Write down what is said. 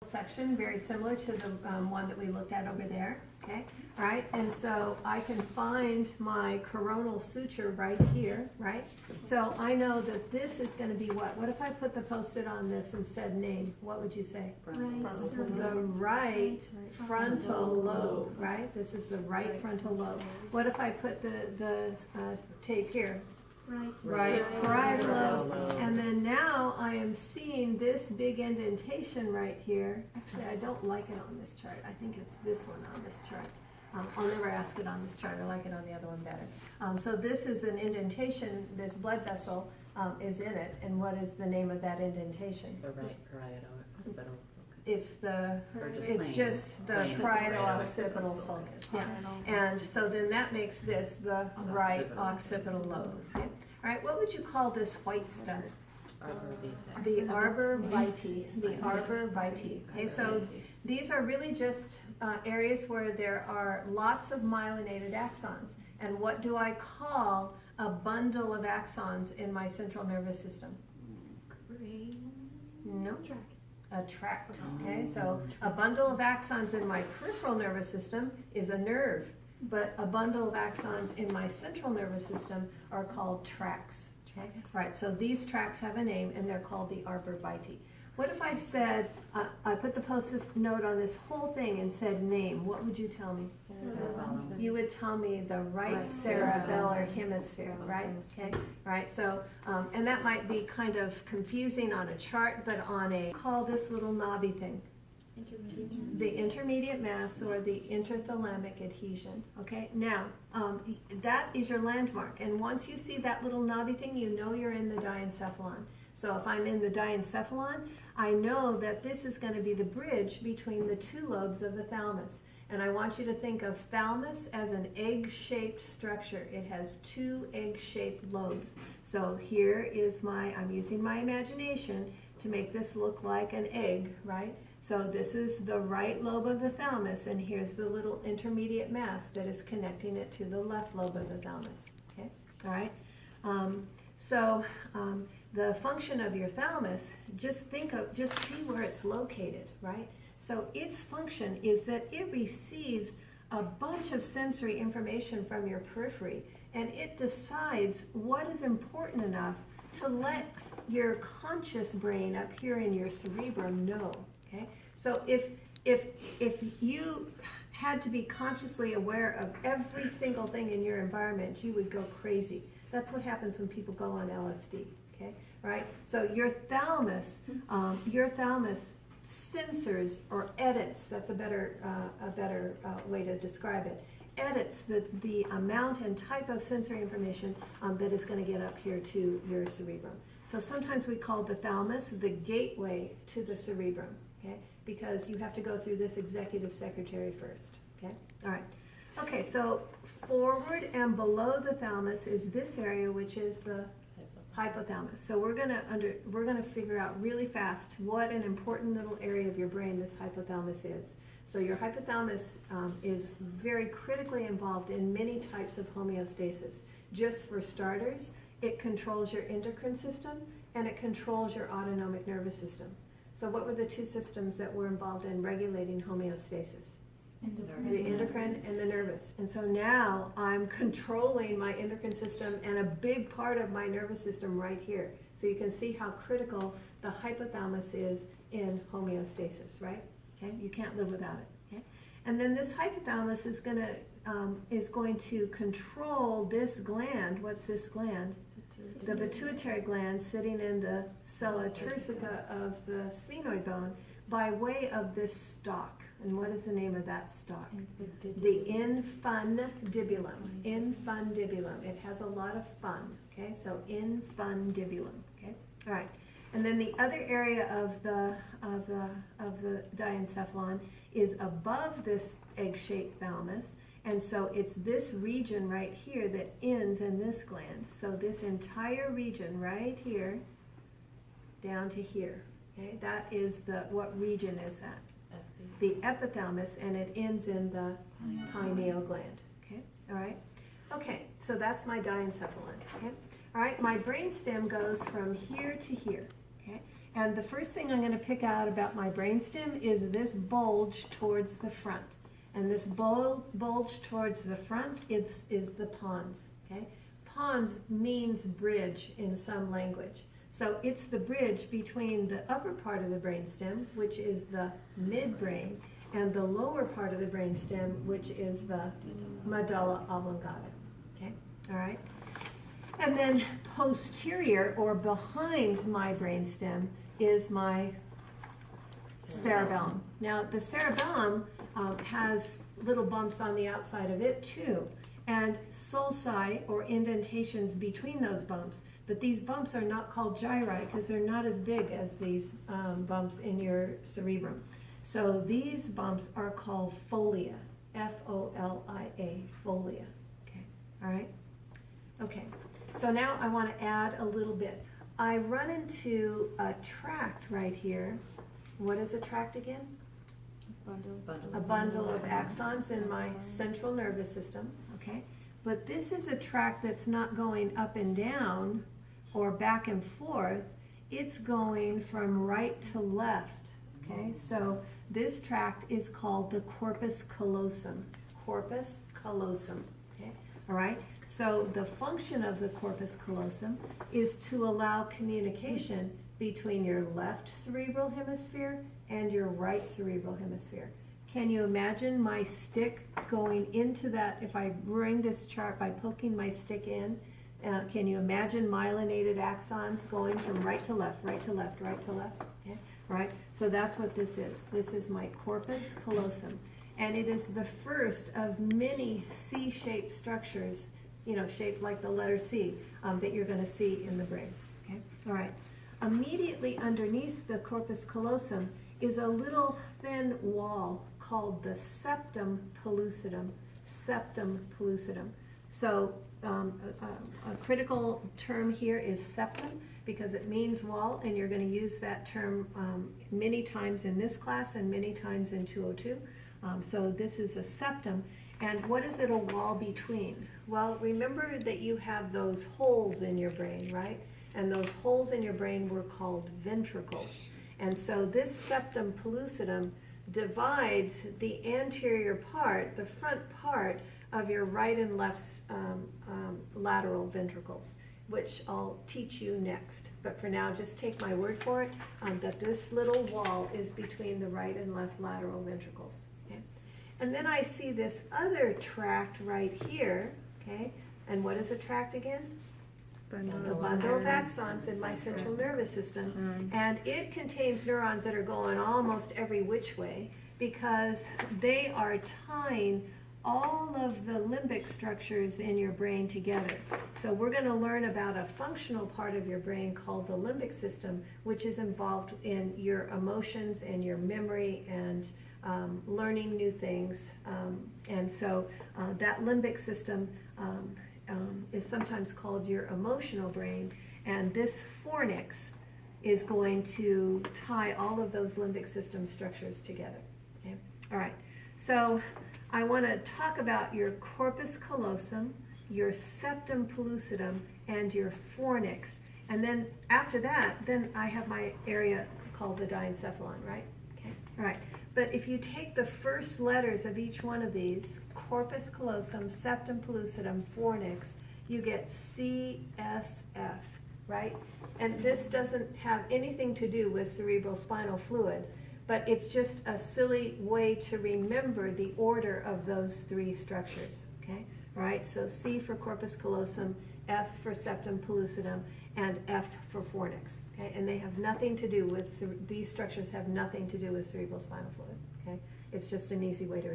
section, very similar to the one that we looked at over there, okay? All right, and so I can find my coronal suture right here, right? So I know that this is gonna be what? What if I put the Post-it on this and said name? What would you say? The right frontal lobe, right? This is the right frontal lobe. What if I put the tape here? Right parietal lobe. And then now I am seeing this big indentation right here. Actually, I don't like it on this chart. I think it's this one on this chart. I'll never ask it on this chart. I like it on the other one better. So this is an indentation. This blood vessel is in it. And what is the name of that indentation? The right parietal occipital. It's just the parietal occipital sulcus. Yeah. And so then that makes this the right occipital lobe. Okay? All right, what would you call this white stuff? The arbor vitae. The arbor vitae. Okay, so these are really just areas where there are lots of myelinated axons. And what do I call a bundle of axons in my central nervous system? No. A tract. Okay, so a bundle of axons in my peripheral nervous system is a nerve, but a bundle of axons in my central nervous system are called tracts. Okay, right. So these tracts have a name, and they're called the arbor vitae. What if I said I put the Post-it note on this whole thing and said name? What would you tell me? You would tell me the right cerebellar hemisphere, right? Okay, right. So, and that might be kind of confusing on a chart, but on a call this little knobby thing. The intermediate mass or the interthalamic adhesion. Okay, now that is your landmark, and once you see that little knobby thing, you know you're in the diencephalon. So if I'm in the diencephalon, I know that this is going to be the bridge between the two lobes of the thalamus. And I want you to think of thalamus as an egg-shaped structure. It has two egg-shaped lobes. So here is I'm using my imagination to make this look like an egg, right? So this is the right lobe of the thalamus, and here's the little intermediate mass that is connecting it to the left lobe of the thalamus. Okay, all right? The function of your thalamus, just see where it's located, right? So its function is that it receives a bunch of sensory information from your periphery, and it decides what is important enough to let your conscious brain up here in your cerebrum know, okay? So if you had to be consciously aware of every single thing in your environment, you would go crazy. That's what happens when people go on LSD, okay? Right? So your thalamus censors or edits, that's a better way to describe it, edits the amount and type of sensory information that is going to get up here to your cerebrum. So sometimes we call the thalamus the gateway to the cerebrum, okay? Because you have to go through this executive secretary first, okay? All right. Okay, so forward and below the thalamus is this area, which is the hypothalamus. So we're gonna figure out really fast what an important little area of your brain this hypothalamus is. So your hypothalamus is very critically involved in many types of homeostasis. Just for starters, it controls your endocrine system and it controls your autonomic nervous system. So what were the two systems that were involved in regulating homeostasis? The endocrine and the nervous. And so now I'm controlling my endocrine system and a big part of my nervous system right here. So you can see how critical the hypothalamus is in homeostasis, right? Okay, you can't live without it. Okay, and then this hypothalamus is going to control this gland. What's this gland? The pituitary gland sitting in the sella turcica of the sphenoid bone by way of this stalk. And what is the name of that stalk? The infundibulum. Infundibulum. It has a lot of fun. Okay, so infundibulum. Okay, all right. And then the other area of the diencephalon is above this egg-shaped thalamus, and so it's this region right here that ends in this gland. So this entire region right here, down to here. Okay, that is what region is that? The epithalamus, and it ends in the pineal gland. Okay, all right. Okay, so that's my diencephalon. Okay, all right. My brainstem goes from here to here. Okay, And the first thing I'm going to pick out about my brainstem is this bulge towards the front. And this bulge towards the front is the pons. Okay? Pons means bridge in some language. So it's the bridge between the upper part of the brainstem, which is the midbrain, and the lower part of the brainstem, which is the medulla oblongata. Okay? All right? And then posterior or behind my brainstem is my cerebellum. Now the cerebellum has little bumps on the outside of it too, and sulci or indentations between those bumps. But these bumps are not called gyri because they're not as big as these bumps in your cerebrum. So these bumps are called folia, F-O-L-I-A, folia. Okay, all right? Okay, so now I want to add a little bit. I run into a tract right here. What is a tract again? A bundle of axons in my central nervous system, okay? But this is a tract that's not going up and down or back and forth. It's going from right to left, okay? So this tract is called the corpus callosum. Corpus callosum, okay? All right? So the function of the corpus callosum is to allow communication between your left cerebral hemisphere and your right cerebral hemisphere. Can you imagine my stick going into that? If I bring this chart by poking my stick in, can you imagine myelinated axons going from right to left, right to left, right to left? Okay? Right? So that's what this is. This is my corpus callosum. And it is the first of many C-shaped structures, shaped like the letter C, that you're going to see in the brain. Okay? All right. Immediately underneath the corpus callosum is a little thin wall called the septum pellucidum. Septum pellucidum. So a critical term here is septum because it means wall, and you're going to use that term many times in this class and many times in 202. So this is a septum. And what is it a wall between? Well, remember that you have those holes in your brain, right? And those holes in your brain were called ventricles. And so this septum pellucidum divides the anterior part, the front part of your right and left lateral ventricles, which I'll teach you next. But for now, just take my word for it, that this little wall is between the right and left lateral ventricles. Okay? And then I see this other tract right here, okay? And what is a tract again? The bundle of axons in my central nervous system. And it contains neurons that are going almost every which way because they are tying all of the limbic structures in your brain together. So we're going to learn about a functional part of your brain called the limbic system, which is involved in your emotions and your memory and learning new things. And so that limbic system is sometimes called your emotional brain, and this fornix is going to tie all of those limbic system structures together. Okay? All right, so I want to talk about your corpus callosum, your septum pellucidum, and your fornix, and then after that, then I have my area called the diencephalon, right? Okay, all right. But if you take the first letters of each one of these, corpus callosum, septum pellucidum, fornix, you get CSF, right? And this doesn't have anything to do with cerebral spinal fluid, but it's just a silly way to remember the order of those three structures, okay? All right, so C for corpus callosum, S for septum pellucidum, and F for fornix, okay? And they have nothing to do with, these structures have nothing to do with cerebral spinal fluid, okay? It's just an easy way to